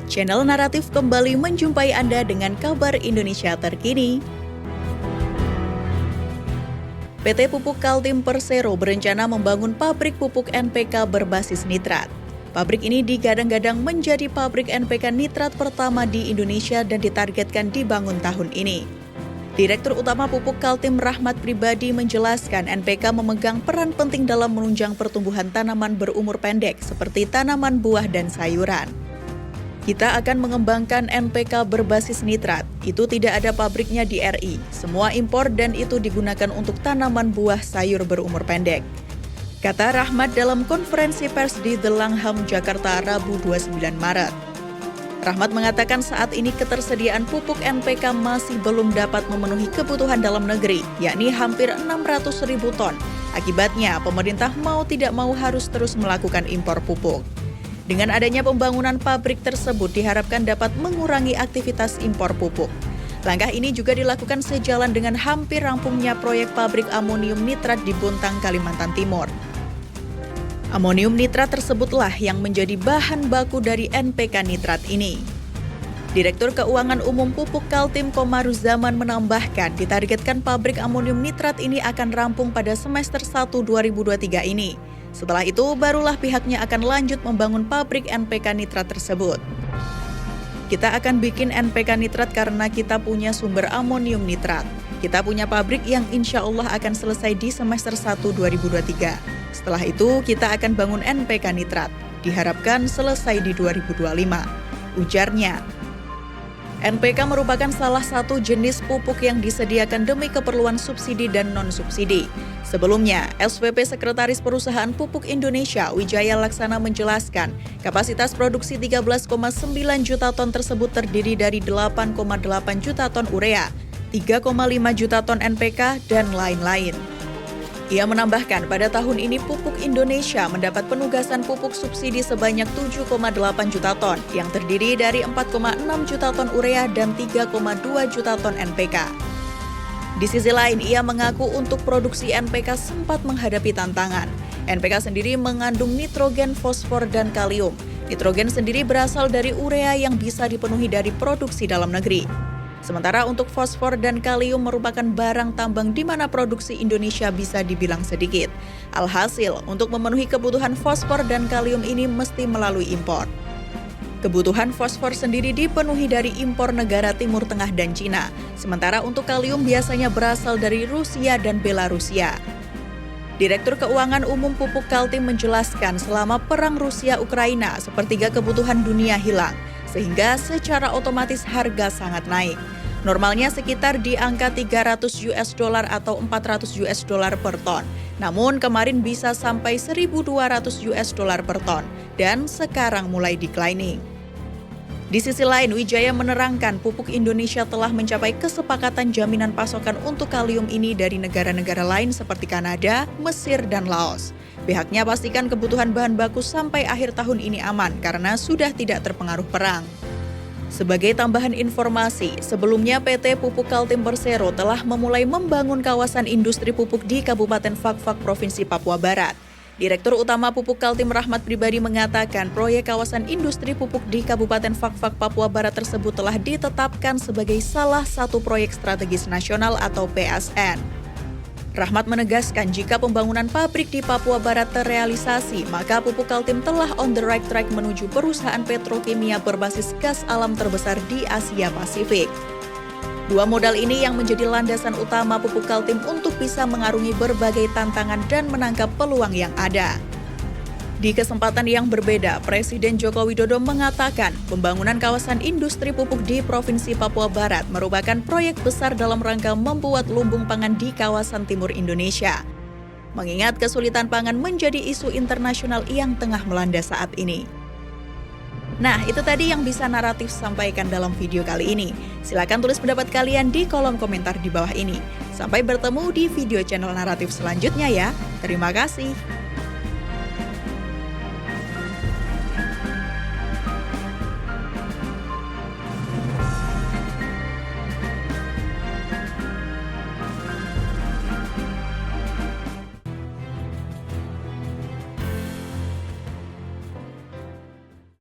Channel Naratif kembali menjumpai Anda dengan kabar Indonesia terkini. PT Pupuk Kaltim Persero berencana membangun pabrik pupuk NPK berbasis nitrat. Pabrik ini digadang-gadang menjadi pabrik NPK nitrat pertama di Indonesia dan ditargetkan dibangun tahun ini. Direktur Utama Pupuk Kaltim Rahmat Pribadi menjelaskan NPK memegang peran penting dalam menunjang pertumbuhan tanaman berumur pendek seperti tanaman buah dan sayuran. Kita akan mengembangkan NPK berbasis nitrat. Itu tidak ada pabriknya di RI. Semua impor dan itu digunakan untuk tanaman buah sayur berumur pendek. Kata Rahmat dalam konferensi pers di The Langham, Jakarta, Rabu 29 Maret. Rahmat mengatakan saat ini ketersediaan pupuk NPK masih belum dapat memenuhi kebutuhan dalam negeri, yakni hampir 600.000 ton. Akibatnya, pemerintah mau tidak mau harus terus melakukan impor pupuk. Dengan adanya pembangunan pabrik tersebut diharapkan dapat mengurangi aktivitas impor pupuk. Langkah ini juga dilakukan sejalan dengan hampir rampungnya proyek pabrik amonium nitrat di Bontang, Kalimantan Timur. Amonium nitrat tersebutlah yang menjadi bahan baku dari NPK nitrat ini. Direktur Keuangan Umum Pupuk Kaltim Komaruzaman menambahkan ditargetkan pabrik amonium nitrat ini akan rampung pada semester 1 2023 ini. Setelah itu, barulah pihaknya akan lanjut membangun pabrik NPK nitrat tersebut. Kita akan bikin NPK nitrat karena kita punya sumber amonium nitrat. Kita punya pabrik yang insya Allah akan selesai di semester 1 2023. Setelah itu, kita akan bangun NPK nitrat. Diharapkan selesai di 2025, ujarnya. NPK merupakan salah satu jenis pupuk yang disediakan demi keperluan subsidi dan non-subsidi. Sebelumnya, SVP Sekretaris Perusahaan Pupuk Indonesia Wijaya Laksana menjelaskan, kapasitas produksi 13,9 juta ton tersebut terdiri dari 8,8 juta ton urea, 3,5 juta ton NPK, dan lain-lain. Ia menambahkan pada tahun ini Pupuk Indonesia mendapat penugasan pupuk subsidi sebanyak 7,8 juta ton yang terdiri dari 4,6 juta ton urea dan 3,2 juta ton NPK. Di sisi lain, ia mengaku untuk produksi NPK sempat menghadapi tantangan. NPK sendiri mengandung nitrogen, fosfor, dan kalium. Nitrogen sendiri berasal dari urea yang bisa dipenuhi dari produksi dalam negeri. Sementara untuk fosfor dan kalium merupakan barang tambang di mana produksi Indonesia bisa dibilang sedikit. Alhasil, untuk memenuhi kebutuhan fosfor dan kalium ini mesti melalui impor. Kebutuhan fosfor sendiri dipenuhi dari impor negara Timur Tengah dan Cina. Sementara untuk kalium biasanya berasal dari Rusia dan Belarusia. Direktur Keuangan Umum Pupuk Kaltim menjelaskan selama perang Rusia-Ukraina, sepertiga kebutuhan dunia hilang. Sehingga secara otomatis harga sangat naik. Normalnya sekitar di angka $300 atau $400 per ton. Namun kemarin bisa sampai $1.200 per ton dan sekarang mulai declining. Di sisi lain, Wijaya menerangkan pupuk Indonesia telah mencapai kesepakatan jaminan pasokan untuk kalium ini dari negara-negara lain seperti Kanada, Mesir, dan Laos. Pihaknya pastikan kebutuhan bahan baku sampai akhir tahun ini aman karena sudah tidak terpengaruh perang. Sebagai tambahan informasi, sebelumnya PT Pupuk Kaltim Persero telah memulai membangun kawasan industri pupuk di Kabupaten Fakfak, Provinsi Papua Barat. Direktur Utama Pupuk Kaltim Rahmat Pribadi mengatakan proyek kawasan industri pupuk di Kabupaten Fakfak, Papua Barat tersebut telah ditetapkan sebagai salah satu proyek strategis nasional atau PSN. Rahmat menegaskan jika pembangunan pabrik di Papua Barat terrealisasi, maka Pupuk Kaltim telah on the right track menuju perusahaan petrokimia berbasis gas alam terbesar di Asia Pasifik. Dua modal ini yang menjadi landasan utama Pupuk Kaltim untuk bisa mengarungi berbagai tantangan dan menangkap peluang yang ada. Di kesempatan yang berbeda, Presiden Joko Widodo mengatakan pembangunan kawasan industri pupuk di Provinsi Papua Barat merupakan proyek besar dalam rangka membuat lumbung pangan di kawasan timur Indonesia. Mengingat kesulitan pangan menjadi isu internasional yang tengah melanda saat ini. Nah, itu tadi yang bisa Naratif sampaikan dalam video kali ini. Silakan tulis pendapat kalian di kolom komentar di bawah ini. Sampai bertemu di video channel Naratif selanjutnya ya. Terima kasih.